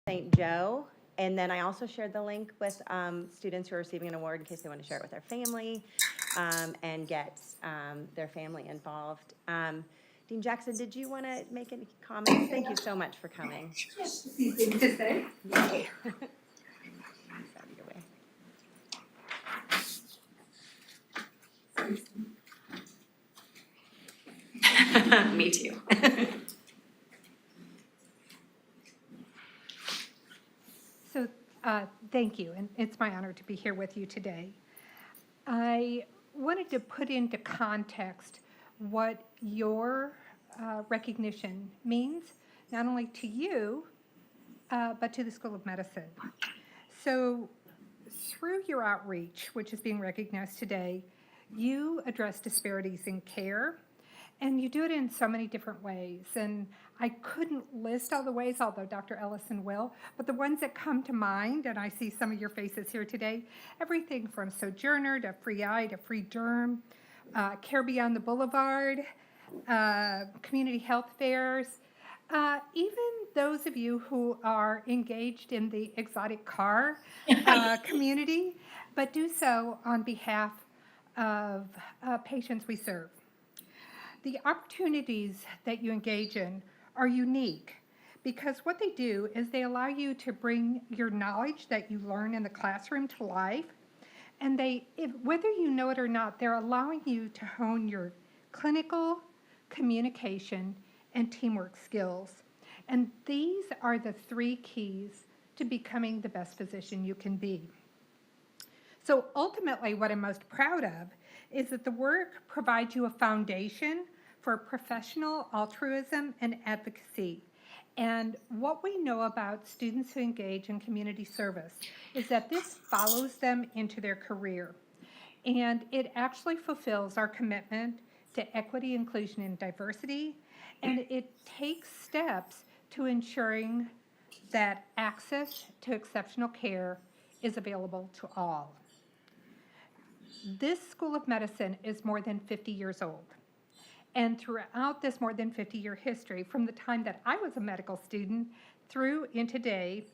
St. Joe. And then I also shared the link with students who are receiving an award in case they want to share it with their family and get their family involved. Dean Jackson, did you want to make any comments? Thank you so much for coming. Yes, anything to say? Yay. Me too. So thank you, and it's my honor to be here with you today. I wanted to put into context what your recognition means, not only to you, but to the School of Medicine. So through your outreach, which is being recognized today, you address disparities in care, and you do it in so many different ways. And I couldn't list all the ways, although Dr. Ellison will, but the ones that come to mind, and I see some of your faces here today, everything from Sojourner to Free Eye to Free Derm, Care Beyond the Boulevard, community health fairs, even those of you who are engaged in the exotic car community, but do so on behalf of patients we serve. The opportunities that you engage in are unique because what they do is they allow you to bring your knowledge that you learn in the classroom to life, and whether you know it or not, they're allowing you to hone your clinical, communication, and teamwork skills. And these are the 3 keys to becoming the best physician you can be. So ultimately, what I'm most proud of is that the work provides you a foundation for professional altruism and advocacy. And what we know about students who engage in community service is that this follows them into their career. And it actually fulfills our commitment to equity, inclusion, and diversity. And it takes steps to ensuring that access to exceptional care is available to all. This School of Medicine is more than 50 years old. And throughout this more than 50-year history, from the time that I was a medical student through in today,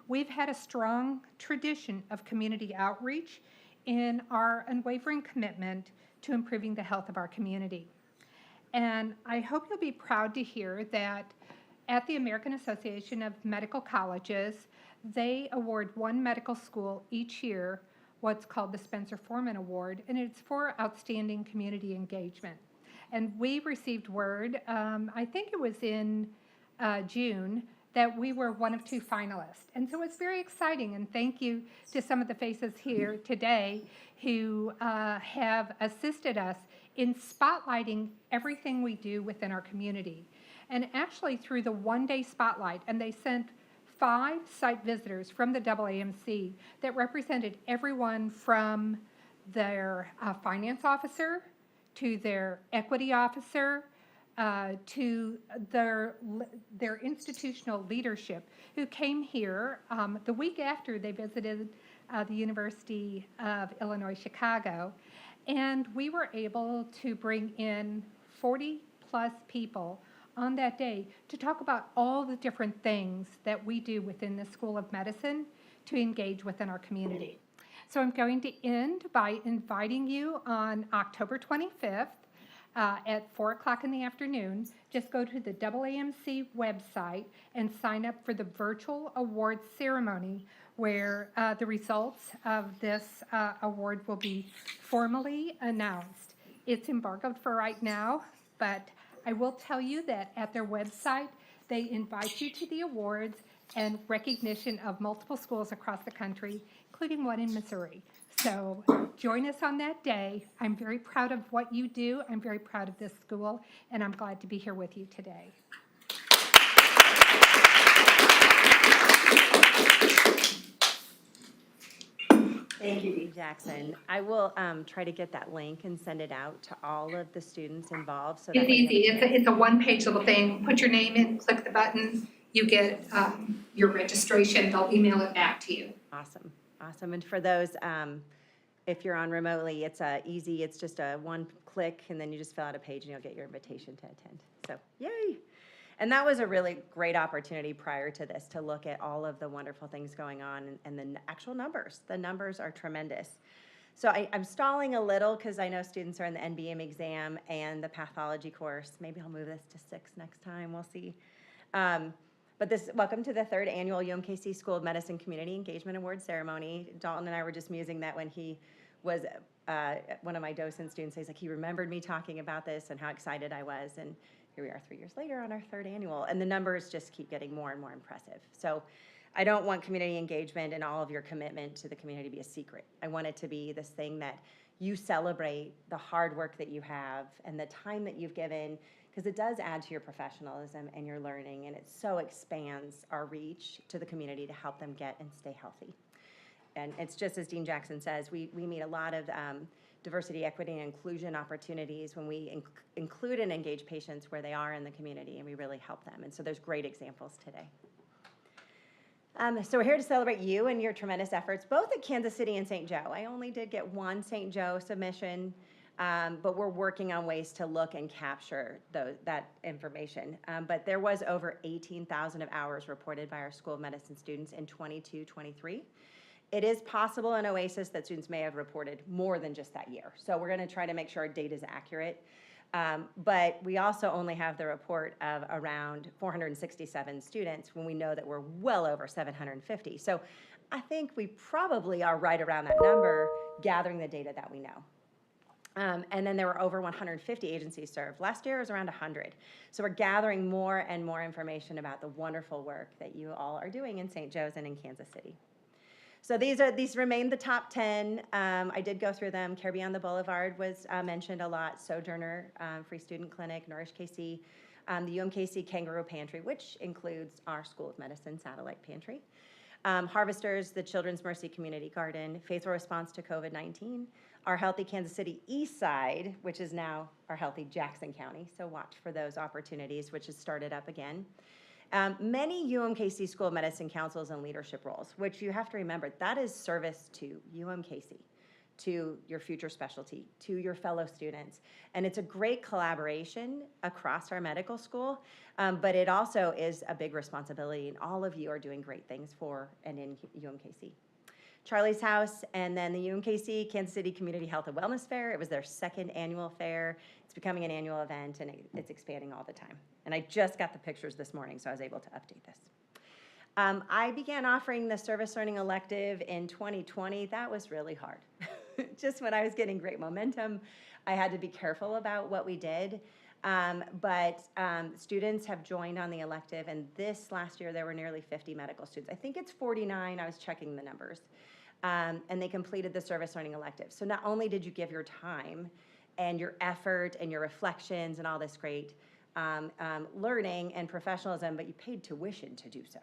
we've had a strong tradition of community outreach in our unwavering commitment to improving the health of our community. And I hope you'll be proud to hear that at the American Association of Medical Colleges, they award one medical school each year what's called the Spencer Foreman Award, and it's for outstanding community engagement. And we received word, I think it was in June, that we were one of 2 finalists. And so it's very exciting, and thank you to some of the faces here today who have assisted us in spotlighting everything we do within our community. And actually through the one-day spotlight, and they sent 5 site visitors from the AAMC that represented everyone from their finance officer to their equity officer, to their institutional leadership, who came here the week after they visited the University of Illinois, Chicago. And we were able to bring in 40 plus people on that day to talk about all the different things that we do within the School of Medicine to engage within our community. So I'm going to end by inviting you on October 25th at 4 o'clock in the afternoon. Just go to the AAMC website and sign up for the virtual awards ceremony where the results of this award will be formally announced. It's embargoed for right now, but I will tell you that at their website, they invite you to the awards and recognition of multiple schools across the country, including one in Missouri. So join us on that day. I'm very proud of what you do. I'm very proud of this school, and I'm glad to be here with you today. Thank you, Dean Jackson. I will try to get that link and send it out to all of the students involved. So It's easy. It's a one-page little thing. Put your name in, click the button, you get your registration. They'll email it back to you. Awesome. Awesome. And for those, if you're on remotely, it's easy. It's just a one click, and then you just fill out a page, and you'll get your invitation to attend. So, yay. And that was a really great opportunity prior to this to look at all of the wonderful things going on and the actual numbers. The numbers are tremendous. So I'm stalling a little because I know students are in the NBM exam and the pathology course. Maybe I'll move this to 6 next time, we'll see. But welcome to the 3rd annual UMKC School of Medicine Community Engagement Award ceremony. Dalton and I were just musing that when he was one of my docent students, he's like, he remembered me talking about this and how excited I was. And here we are 3 years later on our 3rd annual. And the numbers just keep getting more and more impressive. So I don't want community engagement and all of your commitment to the community to be a secret. I want it to be this thing that you celebrate the hard work that you have and the time that you've given, because it does add to your professionalism and your learning, and it so expands our reach to the community to help them get and stay healthy. And it's just as Dean Jackson says, we meet a lot of diversity, equity, and inclusion opportunities when we include and engage patients where they are in the community, and we really help them. And so there's great examples today. So we're here to celebrate you and your tremendous efforts, both at Kansas City and St. Joe. I only did get 1 St. Joe submission, but we're working on ways to look and capture that information. But there was over 18,000 of hours reported by our School of Medicine students in 22-23. It is possible in OASIS that students may have reported more than just that year. So we're going to try to make sure our data is accurate. But we also only have the report of around 467 students when we know that we're well over 750. So I think we probably are right around that number, gathering the data that we know. And then there were over 150 agencies served. Last year it was around 100. So we're gathering more and more information about the wonderful work that you all are doing in St. Joe's and in Kansas City. So these remain the top 10. I did go through them. Care Beyond the Boulevard was mentioned a lot. Sojourner Free Student Clinic, Nourish KC, the UMKC Kangaroo Pantry, which includes our School of Medicine satellite pantry. Harvesters, the Children's Mercy Community Garden, Faithful Response to COVID-19, our Healthy Kansas City East Side, which is now our Healthy Jackson County. So watch for those opportunities, which has started up again. Many UMKC School of Medicine councils and leadership roles, which you have to remember, that is service to UMKC, to your future specialty, to your fellow students. And it's a great collaboration across our medical school, but it also is a big responsibility, and all of you are doing great things for and in UMKC. Charlie's House, and then the UMKC Kansas City Community Health and Wellness Fair. It was their 2nd annual fair. It's becoming an annual event, and it's expanding all the time. And I just got the pictures this morning, so I was able to update this. I began offering the service learning elective in 2020. That was really hard. Just when I was getting great momentum, I had to be careful about what we did. But students have joined on the elective, and this last year there were nearly 50 medical students. I think it's 49, I was checking the numbers. And they completed the service learning elective. So not only did you give your time and your effort and your reflections and all this great learning and professionalism, but you paid tuition to do so.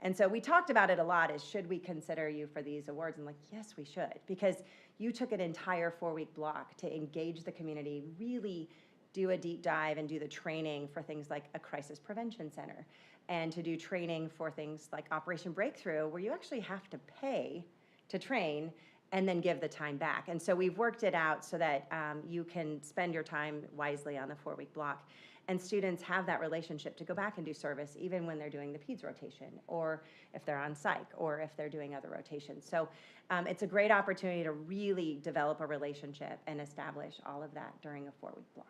And so we talked about it a lot, is should we consider you for these awards? And like, yes, we should, because you took an entire 4-week block to engage the community, really do a deep dive and do the training for things like a crisis prevention center, and to do training for things like Operation Breakthrough, where you actually have to pay to train and then give the time back. And so we've worked it out so that you can spend your time wisely on the 4-week block. And students have that relationship to go back and do service even when they're doing the PEDS rotation, or if they're on psych, or if they're doing other rotations. So it's a great opportunity to really develop a relationship and establish all of that during a 4-week block.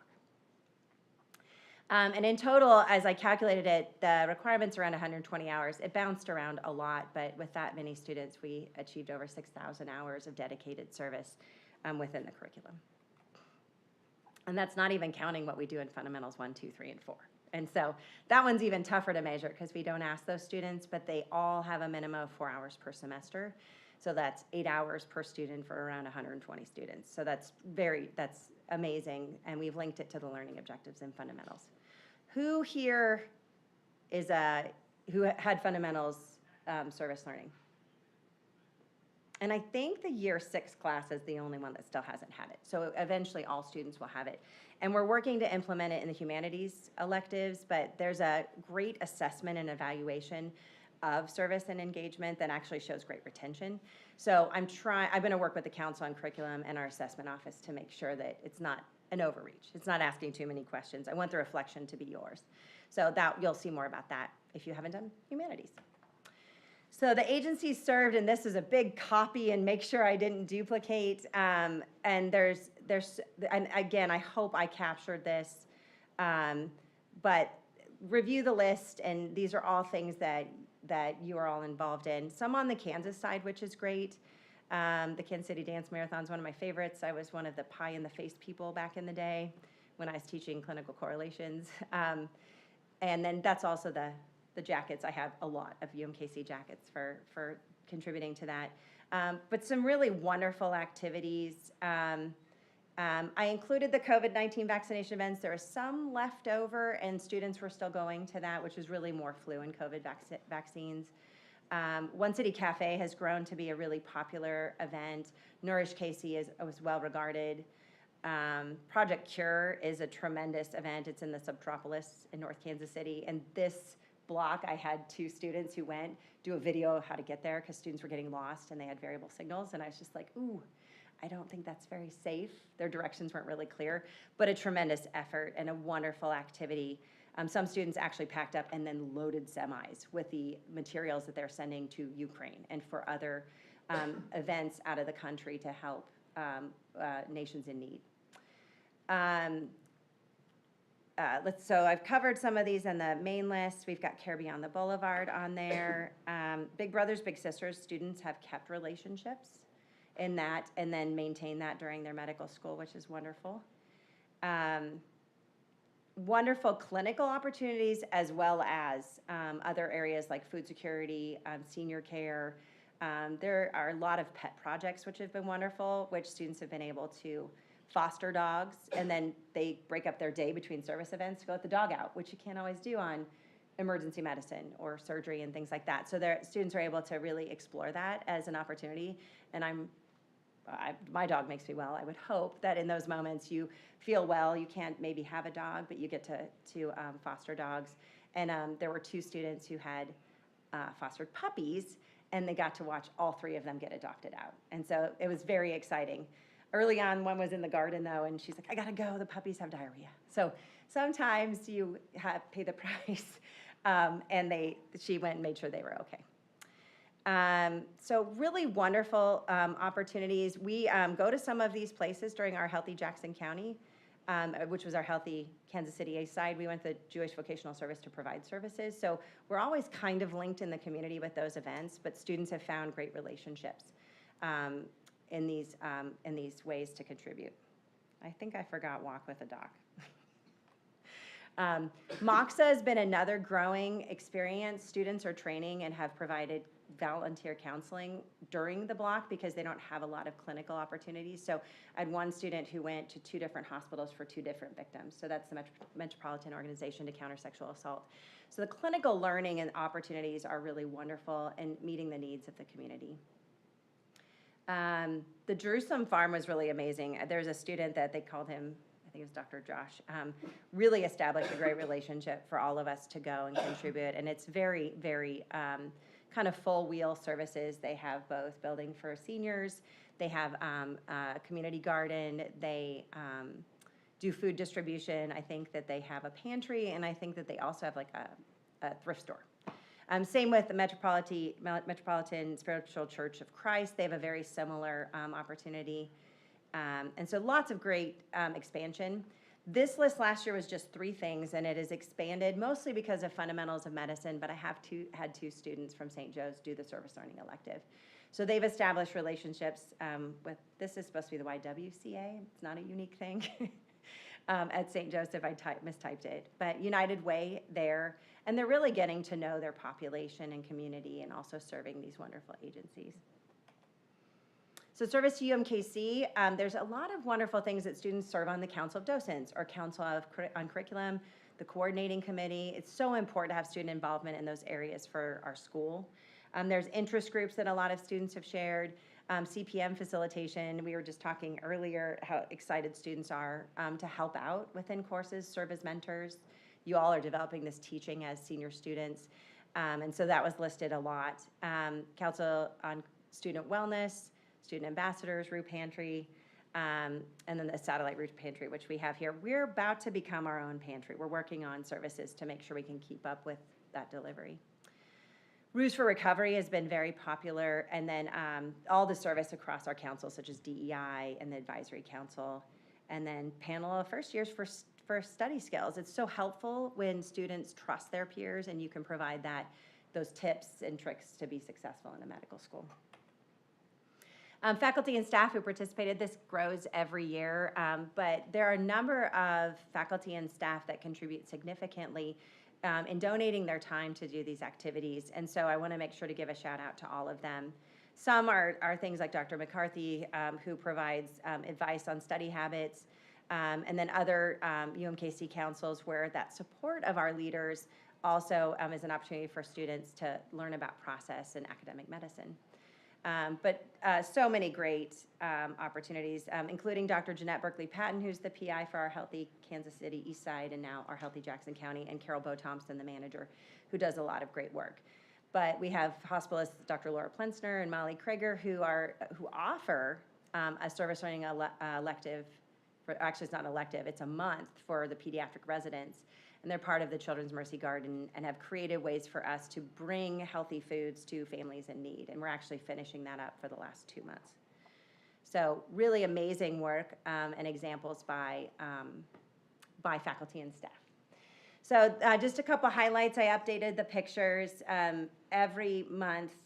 And in total, as I calculated it, the requirement's around 120 hours. It bounced around a lot, but with that many students, we achieved over 6,000 hours of dedicated service within the curriculum. And that's not even counting what we do in fundamentals 1, 2, 3, and 4. And so that one's even tougher to measure because we don't ask those students, but they all have a minimum of 4 hours per semester. So that's 8 hours per student for around 120 students. So that's amazing, and we've linked it to the learning objectives and fundamentals. Who here is who had fundamentals service learning? And I think the year 6 class is the only one that still hasn't had it. So eventually all students will have it. And we're working to implement it in the humanities electives, but there's a great assessment and evaluation of service and engagement that actually shows great retention. So I'm going to work with the council on curriculum and our assessment office to make sure that it's not an overreach. It's not asking too many questions. I want the reflection to be yours. So you'll see more about that if you haven't done humanities. So the agencies served, and this is a big copy, and make sure I didn't duplicate. And and again, I hope I captured this, but review the list, and these are all things that you are all involved in. Some on the Kansas side, which is great. The Kansas City Dance Marathon is one of my favorites. I was one of the pie in the face people back in the day when I was teaching clinical correlations. And then that's also the jackets. I have a lot of UMKC jackets for contributing to that. But some really wonderful activities. I included the COVID-19 vaccination events. There was some left over, and students were still going to that, which was really more flu and COVID vaccines. One City Cafe has grown to be a really popular event. Nourish KC was well regarded. Project Cure is a tremendous event. It's in the Subtropolis in North Kansas City. And this block, I had 2 students who went do a video of how to get there because students were getting lost and they had variable signals. And I was just like, ooh, I don't think that's very safe. Their directions weren't really clear, but a tremendous effort and a wonderful activity. Some students actually packed up and then loaded semis with the materials that they're sending to Ukraine and for other events out of the country to help nations in need. So I've covered some of these on the main list. We've got Care Beyond the Boulevard on there. Big Brothers Big Sisters students have kept relationships in that and then maintain that during their medical school, which is wonderful. Wonderful clinical opportunities as well as other areas like food security, senior care. There are a lot of pet projects which have been wonderful, which students have been able to foster dogs, and then they break up their day between service events to go let the dog out, which you can't always do on emergency medicine or surgery and things like that. So their students are able to really explore that as an opportunity, and my dog makes me well. I would hope that in those moments you feel well. You can't maybe have a dog, but you get to foster dogs. And there were 2 students who had fostered puppies, and they got to watch all 3 of them get adopted out. And so it was very exciting. Early on, one was in the garden, though, and she's like, I gotta go, the puppies have diarrhea. So sometimes you pay the price, and she went and made sure they were okay. So really wonderful opportunities. We go to some of these places during our Healthy Jackson County, which was our Healthy Kansas City East Side. We went to the Jewish Vocational Service to provide services. So we're always kind of linked in the community with those events, but students have found great relationships in these ways to contribute. I think I forgot Walk with a Doc. MOXA has been another growing experience. Students are training and have provided volunteer counseling during the block because they don't have a lot of clinical opportunities. So I had one student who went to 2 different hospitals for 2 different victims. So that's the Metropolitan Organization to Counter Sexual Assault. So the clinical learning and opportunities are really wonderful and meeting the needs of the community. The Jerusalem Farm was really amazing. There's a student that they called him, I think it was Dr. Josh, really established a great relationship for all of us to go and contribute. And it's very, very kind of full wheel services. They have both building for seniors, they have a community garden, they do food distribution. I think that they have a pantry, and I think that they also have like a thrift store. Same with the Metropolitan Spiritual Church of Christ. They have a very similar opportunity. And so lots of great expansion. This list last year was just 3 things, and it has expanded mostly because of fundamentals of medicine, but I have had 2 students from St. Joe's do the service learning elective. So they've established relationships with, this is supposed to be the YWCA, it's not a unique thing, at St. Joseph, I mistyped it, but United Way there, and they're really getting to know their population and community and also serving these wonderful agencies. So service to UMKC, there's a lot of wonderful things that students serve on the Council of Docents or Council on Curriculum, the coordinating committee. It's so important to have student involvement in those areas for our school. There's interest groups that a lot of students have shared. CPM facilitation, we were just talking earlier how excited students are to help out within courses, serve as mentors. You all are developing this teaching as senior students. And so that was listed a lot. Council on Student Wellness, student ambassadors, Rue Pantry. And then the satellite roof pantry, which we have here. We're about to become our own pantry. We're working on services to make sure we can keep up with that delivery. Roofs for Recovery has been very popular, and then all the service across our council, such as DEI and the Advisory Council, and then panel of first years for study skills. It's so helpful when students trust their peers, and you can provide those tips and tricks to be successful in a medical school. Faculty and staff who participated, this grows every year, but there are a number of faculty and staff that contribute significantly in donating their time to do these activities. And so I want to make sure to give a shout out to all of them. Some are things like Dr. McCarthy, who provides advice on study habits, and then other UMKC councils where that support of our leaders also is an opportunity for students to learn about process and academic medicine. But so many great opportunities, including Dr. Jeanette Berkeley-Patton, who's the PI for our Healthy Kansas City East Side and now our Healthy Jackson County, and Carol Bowe-Thompson, the manager, who does a lot of great work. But we have hospitalists Dr. Laura Plensner and Molly Krager who offer a service learning elective. Actually, it's not elective, it's a month for the pediatric residents. And they're part of the Children's Mercy Garden and have created ways for us to bring healthy foods to families in need. And we're actually finishing that up for the last 2 months. So really amazing work and examples by faculty and staff. So just a couple highlights. I updated the pictures. Every month,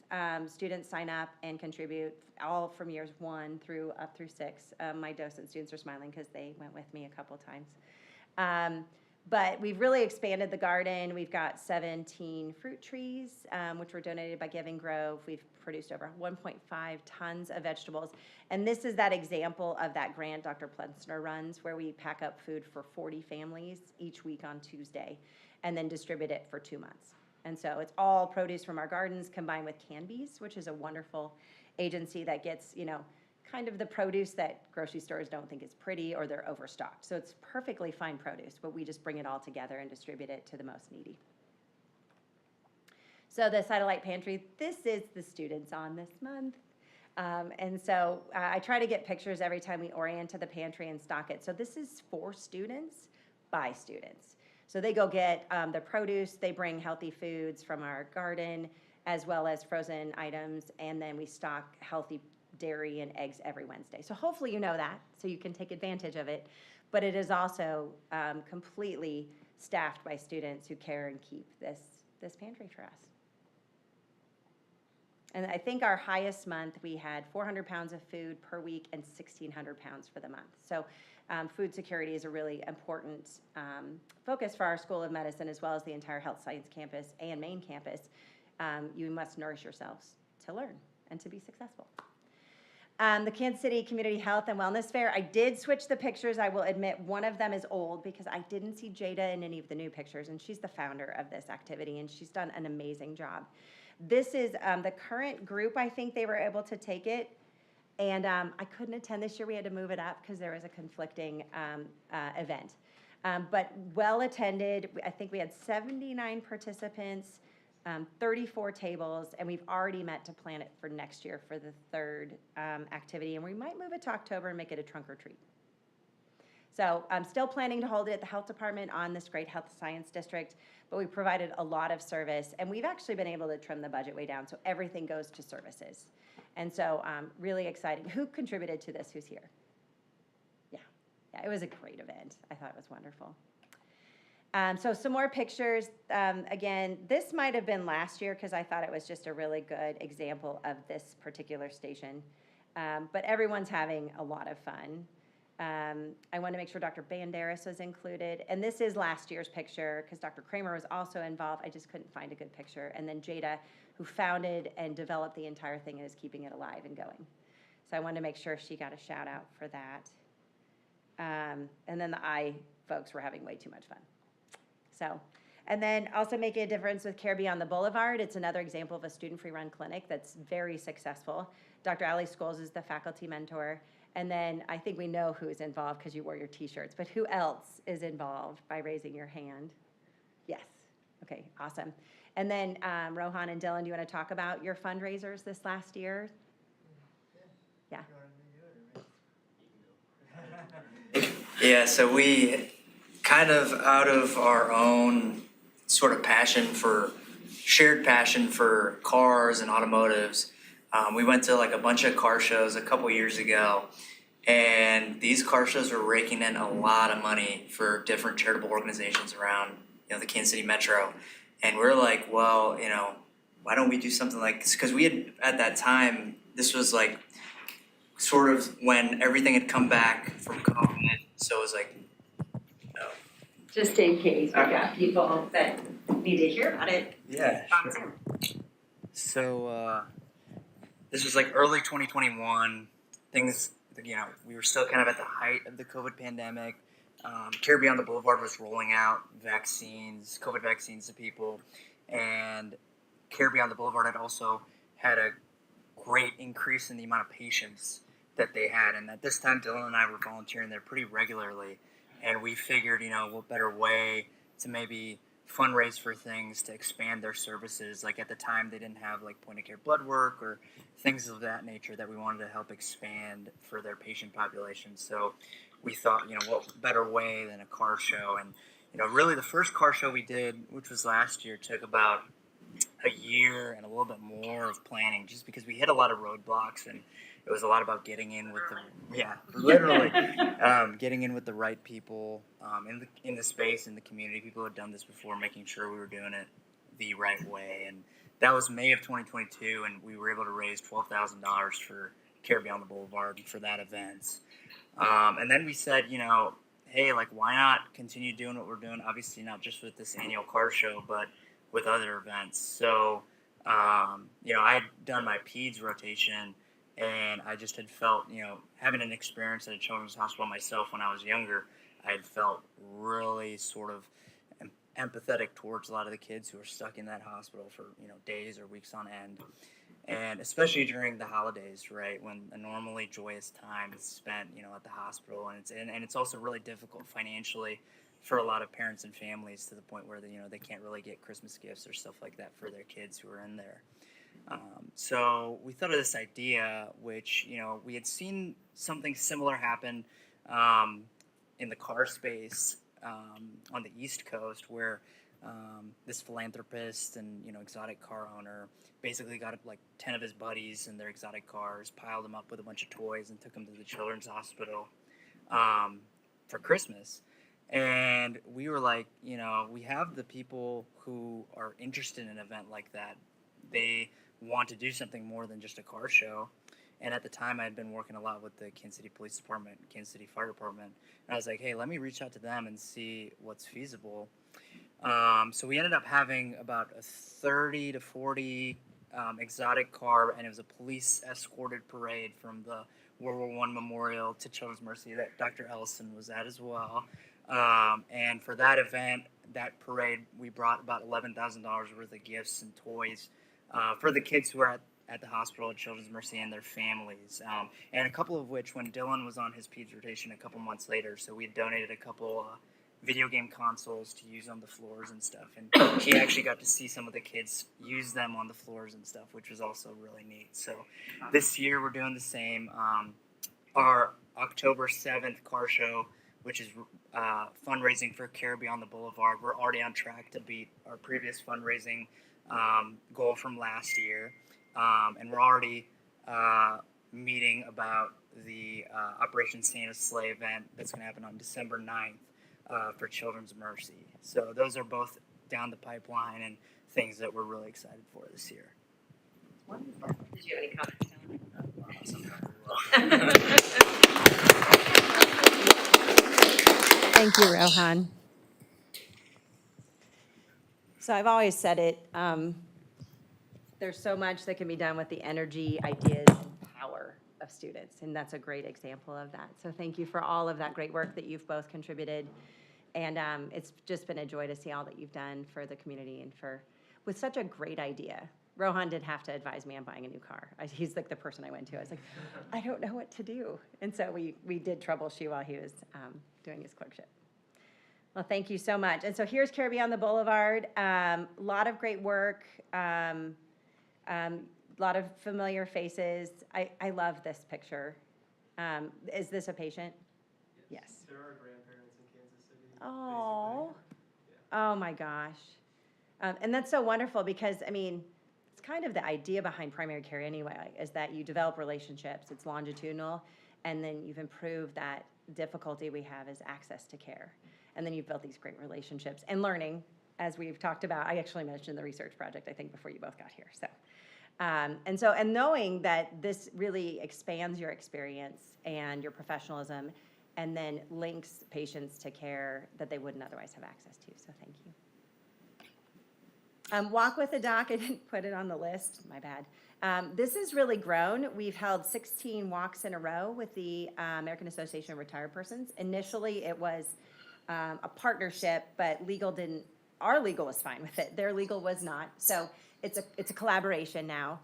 students sign up and contribute, all from years 1 up through 6. My docent students are smiling because they went with me a couple times. But we've really expanded the garden. We've got 17 fruit trees, which were donated by Giving Grove. We've produced over 1.5 tons of vegetables. And this is that example of that grant Dr. Plensner runs, where we pack up food for 40 families each week on Tuesday and then distribute it for 2 months. And so it's all produce from our gardens combined with Canbees, which is a wonderful agency that gets, kind of the produce that grocery stores don't think is pretty or they're overstocked. So it's perfectly fine produce, but we just bring it all together and distribute it to the most needy. So the satellite pantry, this is the students on this month. And so I try to get pictures every time we orient to the pantry and stock it. So this is for students by students. So they go get the produce, they bring healthy foods from our garden, as well as frozen items, and then we stock healthy dairy and eggs every Wednesday. So hopefully you know that, so you can take advantage of it. But it is also completely staffed by students who care and keep this pantry for us. And I think our highest month, we had 400 pounds of food per week and 1,600 pounds for the month. So food security is a really important focus for our School of Medicine, as well as the entire health science campus and main campus. You must nourish yourselves to learn and to be successful. The Kansas City Community Health and Wellness Fair, I did switch the pictures. I will admit one of them is old because I didn't see Jada in any of the new pictures, and she's the founder of this activity, and she's done an amazing job. This is the current group. I think they were able to take it, and I couldn't attend this year. We had to move it up because there was a conflicting event. But well attended. I think we had 79 participants. 34 tables, and we've already met to plan it for next year for the 3rd activity, and we might move it to October and make it a trunk or treat. So I'm still planning to hold it at the health department on this great health science district, but we provided a lot of service, and we've actually been able to trim the budget way down, so everything goes to services. And so really exciting. Who contributed to this? Who's here? Yeah, it was a great event. I thought it was wonderful. So some more pictures. Again, this might have been last year because I thought it was just a really good example of this particular station. But everyone's having a lot of fun. I want to make sure Dr. Banderas was included. And this is last year's picture because Dr. Kramer was also involved. I just couldn't find a good picture. And then Jada, who founded and developed the entire thing and is keeping it alive and going. So I wanted to make sure she got a shout out for that. And then the I folks were having way too much fun. So, and then also making a difference with Care Beyond the Boulevard. It's another example of a student-free run clinic that's very successful. Dr. Ali Scholes is the faculty mentor. And then I think we know who is involved because you wore your t-shirts, but who else is involved by raising your hand? Yes. Okay, awesome. And then Rohan and Dylan, do you want to talk about your fundraisers this last year? Yeah. Yeah, so we kind of out of our own sort of shared passion for cars and automotives, we went to like a bunch of car shows a couple years ago, and these car shows were raking in a lot of money for different charitable organizations around, the Kansas City Metro. And we're like, well, why don't we do something like this? Because we had, at that time, this was like sort of when everything had come back from COVID. So it was like, Just in case, we've got people that need to hear about it. yeah, sure. So this was like early 2021. Things, we were still kind of at the height of the COVID pandemic. Care Beyond the Boulevard was rolling out COVID vaccines to people. And Care Beyond the Boulevard had also had a great increase in the amount of patients that they had. And at this time, Dylan and I were volunteering there pretty regularly. And we figured, what better way to maybe fundraise for things to expand their services. Like at the time, they didn't have like point of care blood work or things of that nature that we wanted to help expand for their patient population. So we thought, what better way than a car show? And, really the first car show we did, which was last year, took about a year and a little bit more of planning just because we hit a lot of roadblocks, and it was a lot about getting in with getting in with the right people in the space, in the community, people who had done this before, making sure we were doing it the right way. And that was May of 2022, and we were able to raise $12,000 for Care Beyond the Boulevard for that event. And then we said, hey, like, why not continue doing what we're doing? Obviously not just with this annual car show, but with other events. So, I had done my PEDS rotation, and I just had felt, having an experience at a children's hospital myself when I was younger, I had felt really sort of empathetic towards a lot of the kids who were stuck in that hospital for, days or weeks on end. And especially during the holidays, right, when a normally joyous time is spent, at the hospital, and it's also really difficult financially for a lot of parents and families, to the point where they can't really get Christmas gifts or stuff like that for their kids who are in there. So we thought of this idea, which we had seen something similar happen in the car space on the East Coast, where this philanthropist and exotic car owner basically got like 10 of his buddies in their exotic cars, piled them up with a bunch of toys, and took them to the children's hospital for Christmas. And we were like, we have the people who are interested in an event like that. They want to do something more than just a car show. And at the time, I had been working a lot with the Kansas City Police Department, Kansas City Fire Department. And I was like, hey, let me reach out to them and see what's feasible. So we ended up having about a 30 to 40 exotic car, and it was a police escorted parade from the World War I Memorial to Children's Mercy that Dr. Ellison was at as well. And for that event, that parade, we brought about $11,000 worth of gifts and toys for the kids who were at the hospital at Children's Mercy and their families. And a couple of which, when Dylan was on his PEDS rotation a couple months later, so we donated a couple video game consoles to use on the floors and stuff. And he actually got to see some of the kids use them on the floors and stuff, which was also really neat. So this year we're doing the same. Our October 7th car show, which is fundraising for Care Beyond the Boulevard. We're already on track to beat our previous fundraising goal from last year. And we're already meeting about the Operation Santa's Sleigh event that's going to happen on December 9th for Children's Mercy. So those are both down the pipeline and things that we're really excited for this year. Wonderful. Did you have any comments, Thank you, Rohan. So I've always said it, there's so much that can be done with the energy, ideas, and power of students, and that's a great example of that. So thank you for all of that great work that you've both contributed, and it's just been a joy to see all that you've done for the community and with such a great idea. Rohan did have to advise me on buying a new car. He's like the person I went to. I was like, I don't know what to do, and so we did troubleshoot while he was doing his clerkship. Well, thank you so much. And so here's Care Beyond the Boulevard. Lot of great work. Lot of familiar faces. I love this picture. Is this a patient? Yes. There are grandparents in Kansas City. Oh, basically. oh my gosh. And that's so wonderful because, I mean, it's kind of the idea behind primary care anyway, is that you develop relationships, it's longitudinal, and then you've improved that difficulty we have is access to care. And then you've built these great relationships and learning, as we've talked about. I actually mentioned the research project, I think, before you both got here. And knowing that this really expands your experience and your professionalism and then links patients to care that they wouldn't otherwise have access to. So thank you. Walk with a Doc, I didn't put it on the list, my bad. This has really grown. We've held 16 walks in a row with the American Association of Retired Persons. Initially, it was a partnership, but our legal was fine with it. Their legal was not. So it's a collaboration now.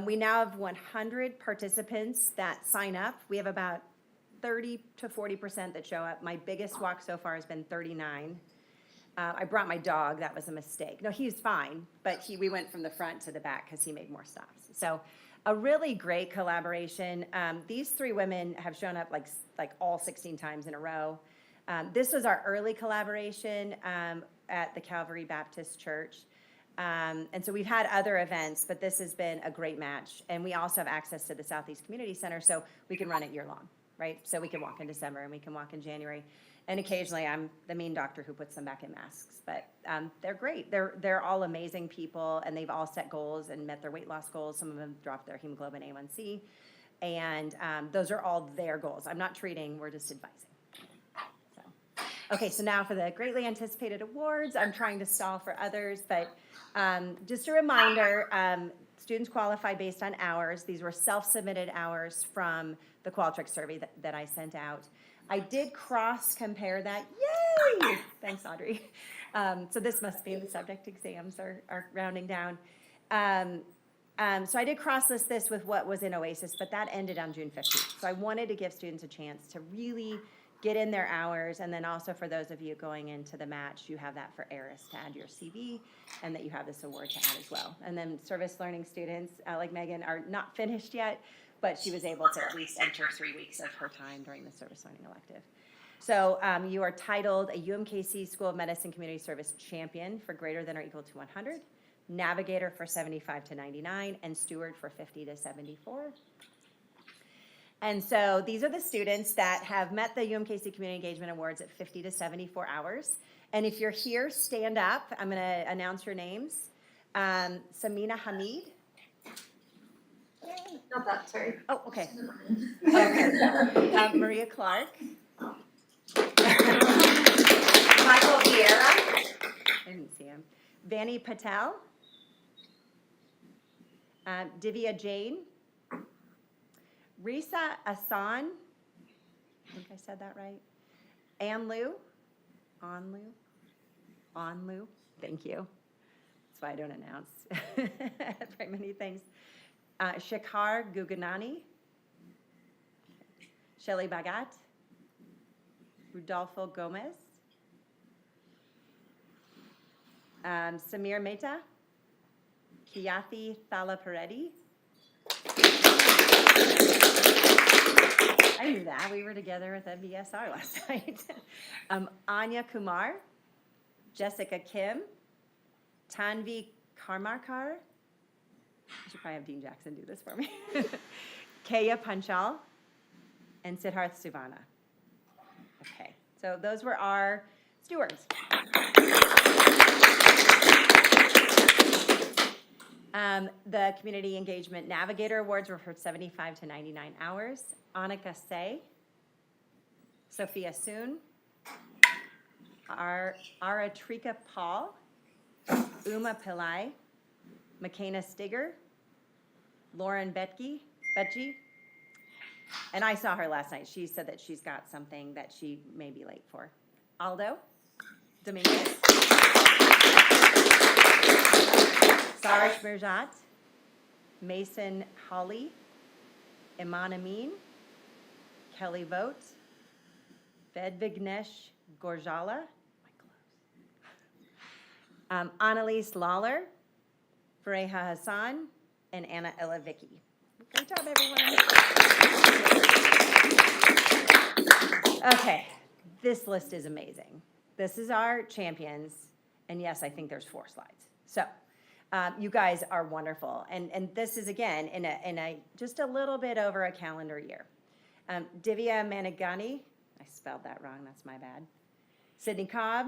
We now have 100 participants that sign up. We have about 30 to 40% that show up. My biggest walk so far has been 39. I brought my dog. That was a mistake. No, he's fine, but we went from the front to the back because he made more stops. So a really great collaboration. These 3 women have shown up like all 16 times in a row. This was our early collaboration at the Calvary Baptist Church. And so we've had other events, but this has been a great match. And we also have access to the Southeast Community Center, so we can run it year long, right? So we can walk in December and we can walk in January. And occasionally I'm the mean doctor who puts them back in masks, but they're great. They're all amazing people, and they've all set goals and met their weight loss goals. Some of them dropped their hemoglobin A1C, and those are all their goals. I'm not treating, we're just advising. Okay, so now for the greatly anticipated awards. I'm trying to stall for others, but just a reminder, students qualify based on hours. These were self-submitted hours from the Qualtrics survey that I sent out. I did cross-compare that. Yay! Thanks, Audrey. So this must be the subject exams are rounding down. So I did cross-list this with what was in OASIS, but that ended on June 15th. So I wanted to give students a chance to really get in their hours, and then also for those of you going into the match, you have that for ARIS to add your CV, and that you have this award to add as well. And then service learning students, like Megan, are not finished yet, but she was able to at least enter 3 weeks of her time during the service learning elective. So you are titled a UMKC School of Medicine Community Service Champion for greater than or equal to 100, Navigator for 75 to 99, and Steward for 50 to 74. And so these are the students that have met the UMKC Community Engagement Awards at 50 to 74 hours. And if you're here, stand up. I'm going to announce your names. Samina Hamid. Not that, sorry. Oh, okay. Okay. Maria Clark. Michael Vieira. I didn't see him. Vanny Patel. Divya Jain. Risa Asan, I think I said that right. Anlu, thank you. That's why I don't announce very many things. Shekhar Guganani, Shelly Bagat, Rudolfo Gomez, Samir Mehta, Kiyathi Thalaparetti. I knew that. We were together at the BSR last night. Anya Kumar, Jessica Kim, Tanvi Karmarkar. I should probably have Dean Jackson do this for me. Kaya Panchal, and Siddharth Suvana. Okay, so those were our stewards. The Community Engagement Navigator Awards were for 75 to 99 hours. Annika Say, Sophia Soon, Aratrika Paul, Uma Pillai, McKenna Stigger, Lauren Betji, and I saw her last night. She said that she's got something that she may be late for. Aldo Dominguez, Saraj Mirjat, Mason Holly, Iman Amin, Kelly Vogt, Vedvignesh Gorjala, Annalise Lawler, Fareha Hassan, and Anna Elavicki. Great job, everyone. Okay. this list is amazing. This is our champions, and yes, I think there's 4 slides. So you guys are wonderful, and this is, again, in a just a little bit over a calendar year. Divya Manigani, I spelled that wrong, that's my bad. Sydney Cobb,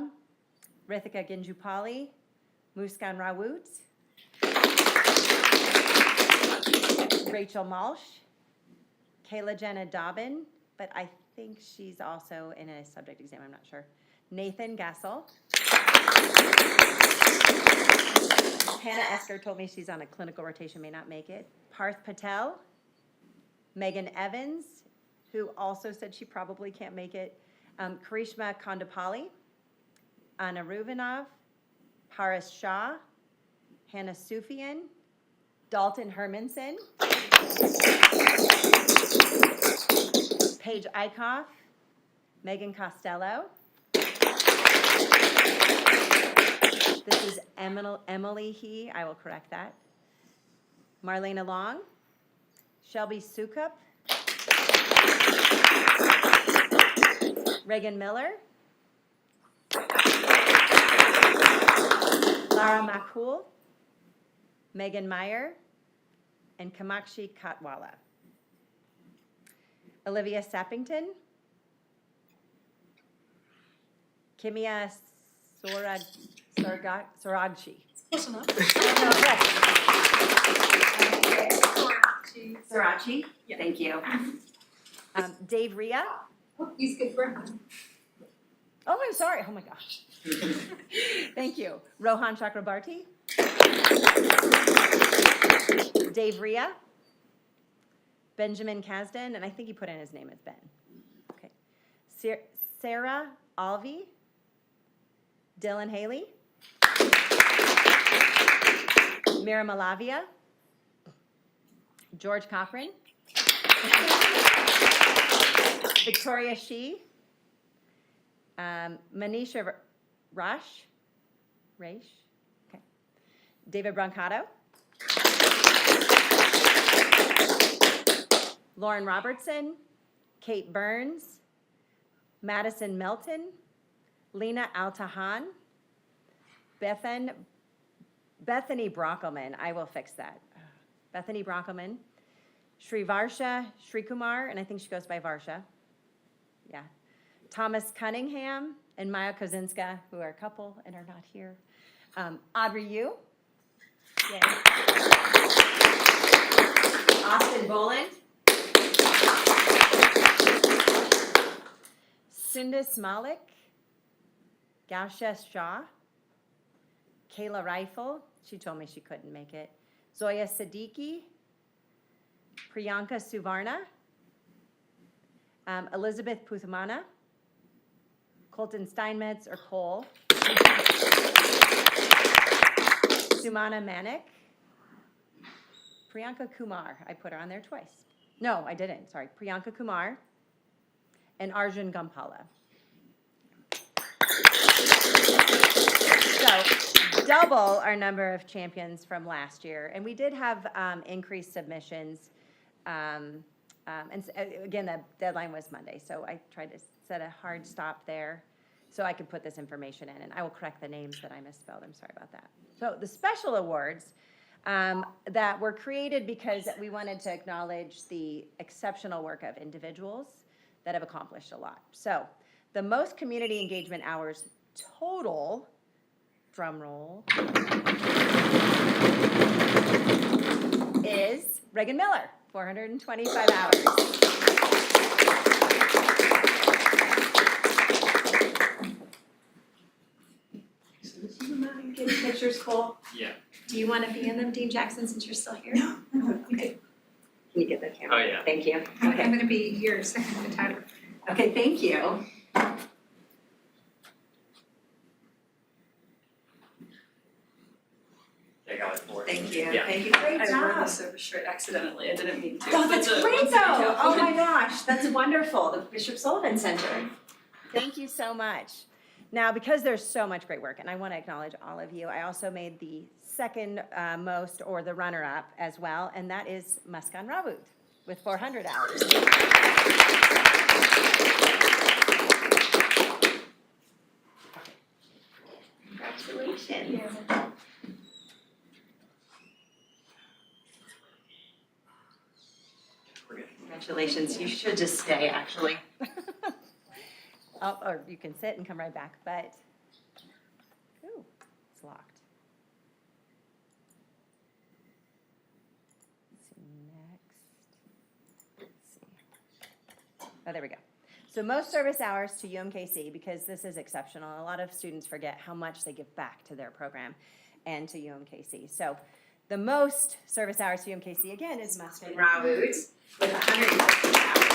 Rithika Ginjupali, Muskan Rawut, Rachel Malsh, Kayla Jenna Dobbin, but I think she's also in a subject exam, I'm not sure. Nathan Gassel. Hannah Esker told me she's on a clinical rotation, may not make it. Parth Patel, Megan Evans, who also said she probably can't make it. Karishma Kondapalli, Anna Ruvinov, Paris Shah, Hannah Sufian, Dalton Hermanson, Paige Eichhoff, Megan Costello. This is Emily He, I will correct that. Marlena Long, Shelby Sukup, Reagan Miller, Lara Makul, Megan Meyer, and Kamakshi Katwala. Olivia Sappington, Kimia Soragshi. Close enough. Sorachi, Yeah. thank you. Dave Ria. You skipped Brown. Oh, I'm sorry. Oh my gosh. Thank you. Rohan Chakrabarti. Dave Ria. Benjamin Kasdan, and I think he put in his name as Ben. Okay. Sarah Alvi. Dylan Haley. Mira Malavia. George Cochran. Victoria Shee. Manisha Raish, okay. David Brancato. Lauren Robertson, Kate Burns, Madison Melton, Lena Altahan, Bethany Brockelman, I will fix that. Bethany Brockelman, Varsha Kumar, and I think she goes by Varsha. Yeah. Thomas Cunningham and Maya Kozinska, who are a couple and are not here. Audrey Yu. Yay. Austin Boland. Sindis Malik. Gausha Shah. Kayla Rifle. She told me she couldn't make it. Zoya Siddiqui. Priyanka Suvarna. Elizabeth Puthamana. Colton Steinmetz or Cole. Sumana Manik. Priyanka Kumar. I put her on there twice. No, I didn't. Sorry. Priyanka Kumar and Arjun Gampala. So double our number of champions from last year. And we did have increased submissions. And again, the deadline was Monday, so I tried to set a hard stop there so I could put this information in, and I will correct the names that I misspelled. I'm sorry about that. So the special awards that were created because we wanted to acknowledge the exceptional work of individuals that have accomplished a lot. So the most community engagement hours total, drum roll, is Reagan Miller. 425 hours. Do you mind getting pictures, Cole? Yeah. Do you want to be in them, Dean Jackson, since you're still here? No. Okay. Can you get the camera? Oh, yeah. Thank you. I'm Okay. going to be your second photographer. Okay, thank you. I got it for Thank you. Yeah. Thank you. Great I job. wore this over shirt accidentally. I didn't mean to. Oh, that's But the- great once though. you go- Oh my gosh, that's wonderful. The Bishop Sullivan Center. Thank you so much. Now, because there's so much great work, and I want to acknowledge all of you, I also made the second most, or the runner-up as well, and that is Muskan Rawut with 400 hours. Congratulations. Congratulations. You should just stay, actually. Oh, or you can sit and come right back, but, ooh, it's locked. Let's see, next. Let's see. Oh, there we go. So most service hours to UMKC, because this is exceptional, a lot of students forget how much they give back to their program and to UMKC. So the most service hours to UMKC, again, is Muskin Rawood with 150 hours.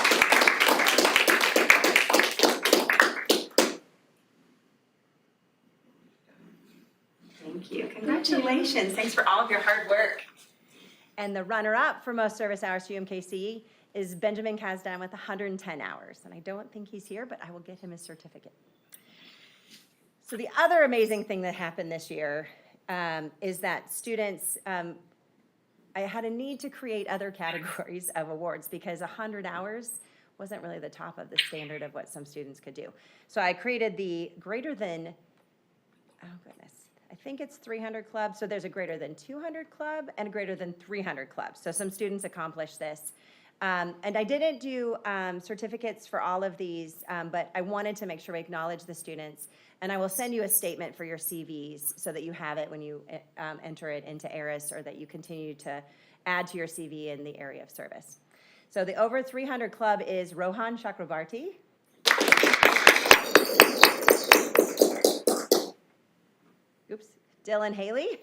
Thank you. Congratulations. Thanks for all of your hard work. And the runner-up for most service hours to UMKC is Benjamin Kasdan with 110 hours. And I don't think he's here, but I will get him his certificate. So the other amazing thing that happened this year is that students, I had a need to create other categories of awards because 100 hours wasn't really the top of the standard of what some students could do. So I created the greater than, oh goodness, I think it's 300 club. So there's a greater than 200 club and a greater than 300 club. So some students accomplished this. And I didn't do certificates for all of these, but I wanted to make sure we acknowledge the students. And I will send you a statement for your CVs so that you have it when you enter it into ARIS, or that you continue to add to your CV in the area of service. So the over 300 club is Rohan Chakrabarti. Oops, Dylan Haley.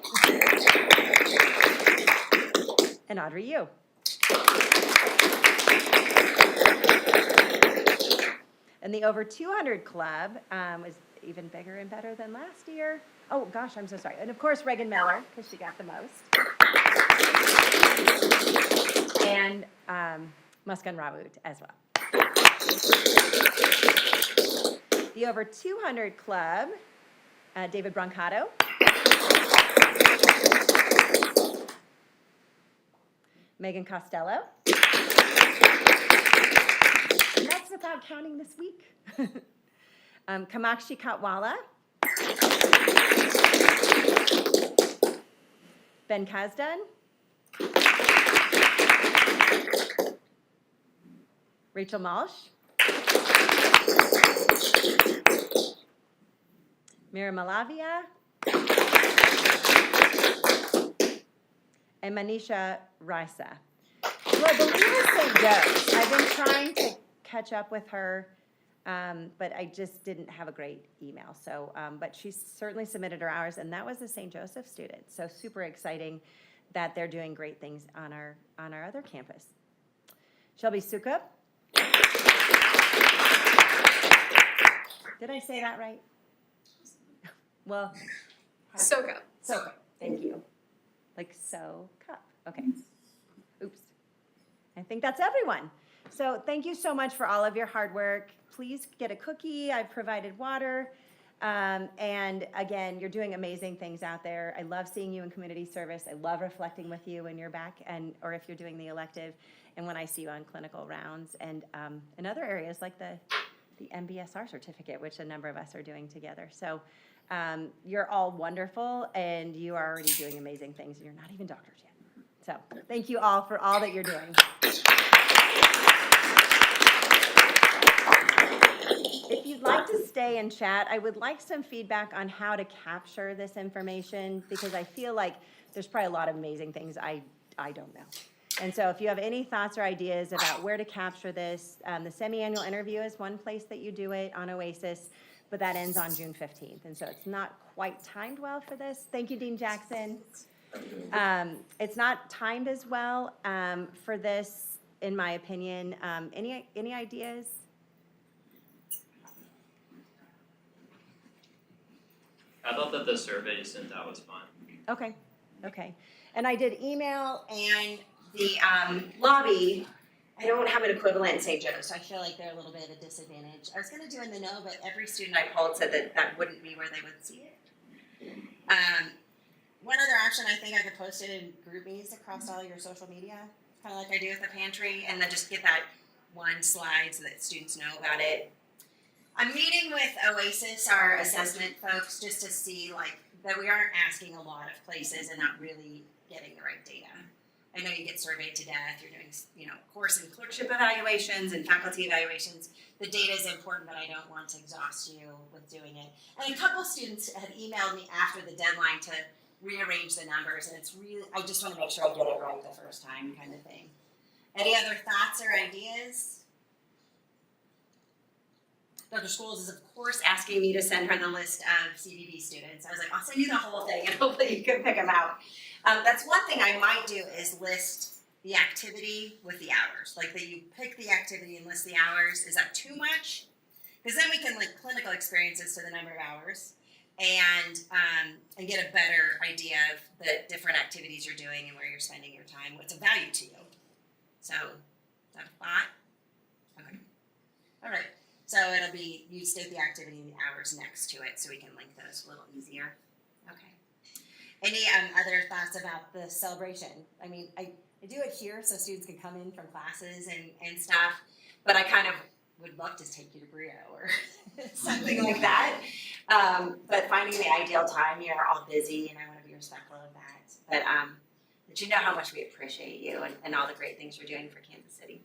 And Audrey Yu. And the over 200 club was even bigger and better than last year. Oh gosh, I'm so sorry. And of course, Reagan Miller, because she got the most. And Muskan Rawood as well. The over 200 club, David Brancato. Megan Costello. And that's without counting this week. Kamakshi Katwala. Ben Kasdan. Rachel Malsh. Mira Malavia. And Manisha Raisa, who I believe is St. Joe's. I've been trying to catch up with her, but I just didn't have a great email. So, but she certainly submitted her hours, and that was a St. Joseph student. So super exciting that they're doing great things on our other campus. Shelby Sukup. Did I say that right? Well, Soka. so thank you. Like so cup. Okay. Oops. I think that's everyone. So thank you so much for all of your hard work. Please get a cookie. I've provided water. And again, you're doing amazing things out there. I love seeing you in community service. I love reflecting with you when you're back, or if you're doing the elective, and when I see you on clinical rounds, and in other areas like the MBSR certificate, which a number of us are doing together. So you're all wonderful, and you are already doing amazing things, and you're not even doctors yet. So thank you all for all that you're doing. If you'd like to stay and chat, I would like some feedback on how to capture this information, because I feel like there's probably a lot of amazing things I don't know. And so if you have any thoughts or ideas about where to capture this, the semi-annual interview is one place that you do it on Oasis, but that ends on June 15th. And so it's not quite timed well for this. Thank you, Dean Jackson. It's not timed as well for this, in my opinion. Any ideas? I thought that the survey you sent out was fun. Okay. And I did email, and the lobby, I don't have an equivalent in St. Joe's, so I feel like they're a little bit of a disadvantage. I was going to do in the know, but every student I polled said that wouldn't be where they would see it. One other option, I think I could post it in GroupMe's across all your social media, kind of like I do with the pantry, and then just get that one slide so that students know about it. I'm meeting with Oasis, our assessment folks, just to see like that we aren't asking a lot of places and not really getting the right data. I know you get surveyed to death, you're doing, course and clerkship evaluations and faculty evaluations. The data is important, but I don't want to exhaust you with doing it. And a couple students had emailed me after the deadline to rearrange the numbers, and it's really, I just want to make sure I get it right the first time kind of thing. Any other thoughts or ideas? Dr. Scholes is, of course, asking me to send her the list of CBB students. I was like, I'll send you the whole thing, and hopefully you can pick them out. That's one thing I might do is list the activity with the hours. Like that you pick the activity and list the hours. Is that too much? Because then we can link clinical experiences to the number of hours and get a better idea of the different activities you're doing and where you're spending your time, what's of value to you. So, is that a thought? Okay. All right. So it'll be, you state the activity and the hours next to it so we can link those a little easier. Okay. Any other thoughts about the celebration? I mean, I do it here so students can come in from classes and stuff, but I kind of would love to take you to Brio or something like that. But finding the ideal time, you're all busy and I want to be respectful of that. But you know how much we appreciate you and all the great things you're doing for Kansas City.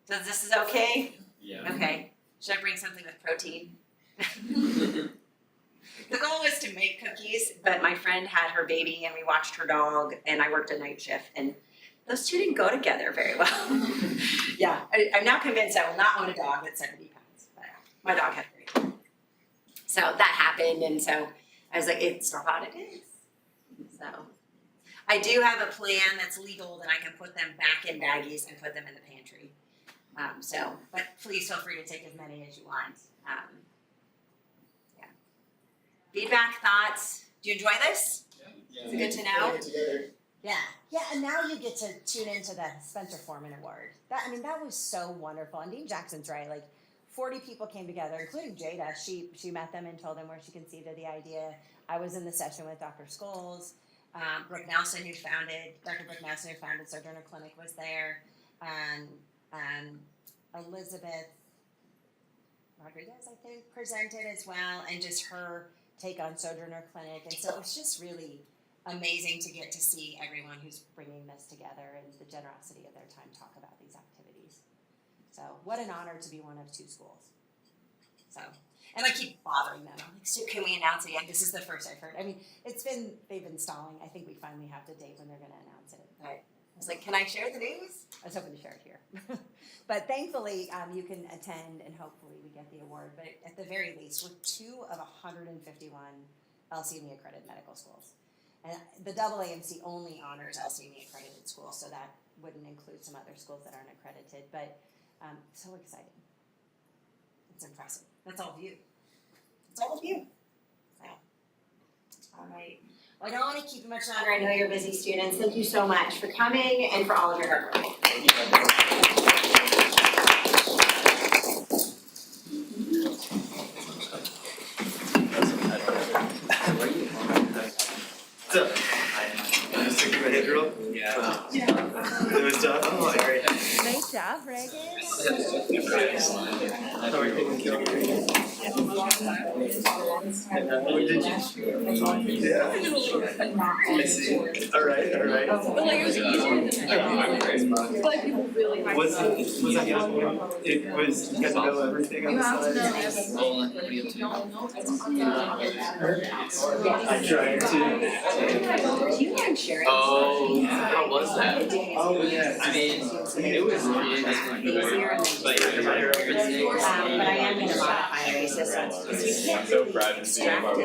So this is okay? Yeah. Okay. Should I bring something with protein? The goal was to make cookies, but my friend had her baby and we watched her dog and I worked a night shift and those two didn't go together very well. Yeah, I'm now convinced I will not own a dog that's 70 pounds, but my dog had 30. So that happened and so I was like, it's not what it is. So I do have a plan that's legal that I can put them back in baggies and put them in the pantry. But please feel free to take as many as you want. Yeah. Feedback, thoughts? Do you enjoy this? Yeah. Is it good to know? Yeah, and now you get to tune into the Spencer Foreman Award. That was so wonderful. And Dean Jackson's right. Like 40 people came together, including Jada. She met them and told them where she conceived of the idea. I was in the session with Dr. Scholes. Dr. Brooke Nelson, who founded Sojourner Clinic, was there. Elizabeth Rodriguez, I think, presented as well, and just her take on Sojourner Clinic. And so it was just really amazing to get to see everyone who's bringing this together and the generosity of their time talk about these activities. So what an honor to be one of two schools. So, and I keep bothering them. I'm like, Stu, can we announce it yet? This is the first I've heard. I mean, they've been stalling. I think we finally have the date when they're going to announce it. But I was like, can I share the news? I was hoping to share it here. But thankfully, you can attend and hopefully we get the award. But at the very least, we're 2 of 151 LCME accredited medical schools. And the AAMC only honors LCME accredited schools, so that wouldn't include some other schools that aren't accredited. But so exciting. It's impressive. That's all of you. It's all of you. So, all right. Well, I don't want to keep you much longer. I know you're busy students. Thank you so much for coming and for all of your hard work. So, just took my head roll. Yeah. It was tough. Oh, sorry. Nice job, Reagan. How are you? What did you? Yeah. I see. All right. But like it was easier than like people really high. Was that young? It was, you got to know everything on You the have to know side. everything. If you don't know I tried to. Do you mind sharing? Oh, how was that? Oh, yeah. I mean, it was Easier than but but I am going to modify the system because you can't really extract it.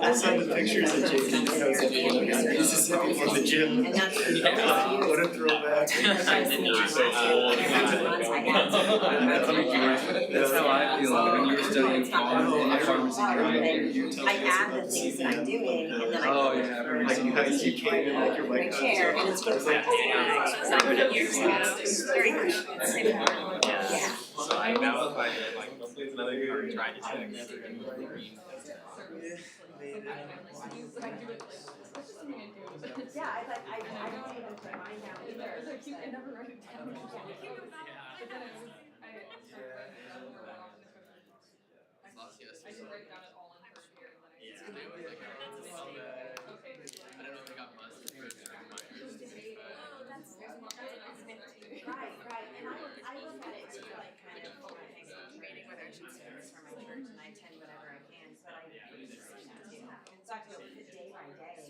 I saw the pictures of JP when I was in Mississippi from the gym. And that's What a throwback. That's how I feel when you were studying pharmacy. I add the things that I'm doing and then I Oh, go yeah. for Like you guys, you came in like your my white chair and it's just like, years ago. Very much. yeah. So I now if I like trying to check. Yeah, I don't even put mine down either. I never wrote it down. Lost, yes. I can break down it all in third year and then I Yeah. can. They always like Okay. I don't know if they got busted for certain minors, Oh, but that's meant to. Right, and I look at it too, like kind of for my Facebook reading with our students for my church, and I attend whatever I can, but I see that too. So I have to go day by day